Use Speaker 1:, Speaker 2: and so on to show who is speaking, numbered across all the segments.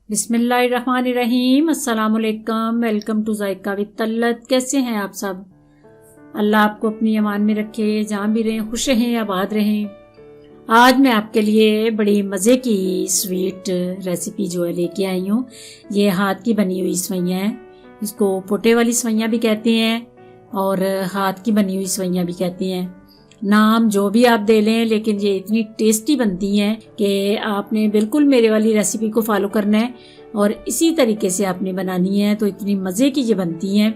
Speaker 1: बिस्मिल्लाहिर्रहमानिर्रहीम। अस्सलामुअलैकुम। Welcome to JICA with तल्लत। कैसे हैं आप सब? अल्लाह आपको अपनी अमान में रखे, जहाँ भी रहें खुश रहें, आबाद रहें। आज मैं आपके लिए बड़ी मज़े की स्वीट रेसिपी जो है लेके आई हूँ। ये हाथ की बनी हुई सवैयाँ हैं। इसको पोटे वाली सवैयाँ भी कहते हैं और हाथ की बनी हुई सवैयाँ भी कहते हैं। नाम जो भी आप दे लें, लेकिन ये इतनी टेस्टी बनती हैं कि आपने बिल्कुल मेरे वाली रेसिपी को फॉलो करना है और इसी तरीके से आपने बनानी है। तो इतनी मज़े की ये बनती हैं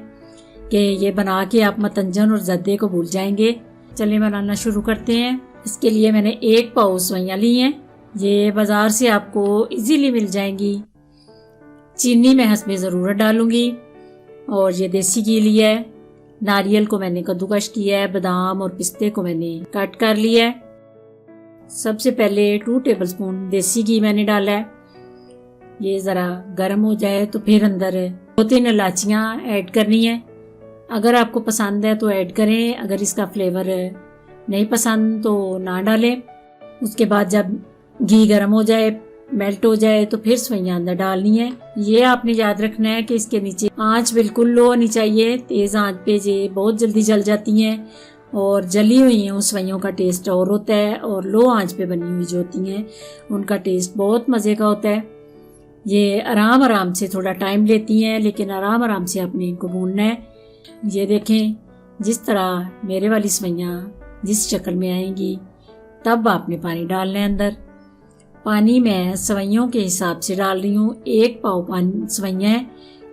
Speaker 1: कि ये बना के आप मतंजन और जद्दे को भूल जाएंगे। चलिए बनाना शुरू करते हैं। इसके लिए मैंने 1 पाव सवैयाँ ली हैं। ये बाज़ार से आपको इजीली मिल जाएंगी। चीनी मैं हस्बे ज़रूरत डालूंगी और ये देसी घी लिया है। नारियल को मैंने कद्दूकश किया है। बादाम और पिस्ते को मैंने कट कर लिया है। सबसे पहले 2 टेबलस्पून देसी घी मैंने डाला है। ये ज़रा गर्म हो जाए तो फिर अंदर 2-3 इलायचियाँ ऐड करनी है। अगर आपको पसंद है तो ऐड करें, अगर इसका फ्लेवर नहीं पसंद तो ना डालें। उसके बाद जब घी गर्म हो जाए, मेल्ट हो जाए, तो फिर सवैयाँ अंदर डालनी है। ये आपने याद रखना है कि इसके नीचे आंच बिल्कुल लो होनी चाहिए। तेज़ आंच पे ये बहुत जल्दी जल जाती हैं और जली हुई हैं उस सवैयों का टेस्ट और होता है, और लो आंच पे बनी हुई जो होती हैं उनका टेस्ट बहुत मज़े का होता है। ये आराम आराम से थोड़ा टाइम लेती हैं, लेकिन आराम आराम से आपने इनको भूनना है। ये देखें, जिस तरह मेरे वाली सवैयाँ जिस शक्ल में आएंगी तब आपने पानी डालना है अंदर। पानी मैं सवैयों के हिसाब से डाल रही हूँ। 1 पाव पानी सवैयाँ है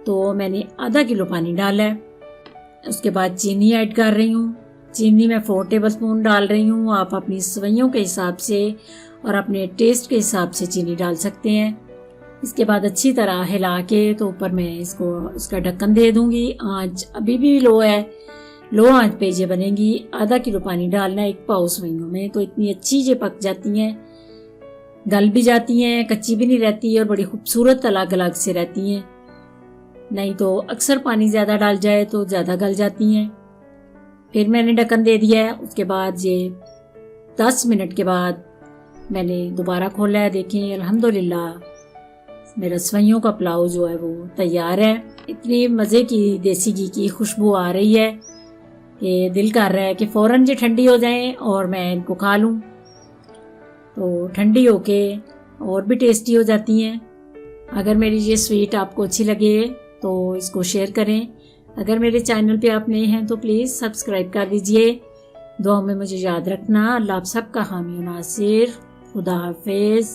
Speaker 1: तो मैंने आधा किलो पानी डाला है। उसके बाद चीनी ऐड कर रही हूँ। चीनी मैं 4 टेबलस्पून डाल रही हूँ। आप अपनी सवैयों के हिसाब से और अपने टेस्ट के हिसाब से चीनी डाल सकते हैं। इसके बाद अच्छी तरह हिला के तो ऊपर मैं इसका ढक्कन दे दूँगी। आँच अभी भी लो है, लो आँच पे ये बनेगी। आधा किलो पानी डालना है 1 पाव सवैयों में, तो इतनी अच्छी ये पक जाती हैं, गल भी जाती हैं, कच्ची भी नहीं रहती और बड़ी खूबसूरत अलग अलग से रहती हैं। नहीं तो अक्सर पानी ज़्यादा डाल जाए तो ज़्यादा गल जाती हैं। फिर मैंने ढक्कन दे दिया है। उसके बाद ये 10 मिनट के बाद मैंने दोबारा खोला है। देखें, अल्हम्दुलिल्लाह मेरा सवैयों का पुलाव जो है वो तैयार है। इतनी मज़े की देसी घी की खुशबू आ रही है कि दिल कर रहा है कि फ़ौरन ये ठंडी हो जाएं और मैं इनको खा लूँ। तो ठंडी होके और भी टेस्टी हो जाती हैं। अगर मेरी ये स्वीट आपको अच्छी लगे तो इसको शेयर करें। अगर मेरे चैनल पे आप नए हैं तो प्लीज़ सब्सक्राइब कर दीजिए। दुआ में मुझे याद रखना। अल्लाह आप सबका हामी और नासिर। खुदा हाफिज़।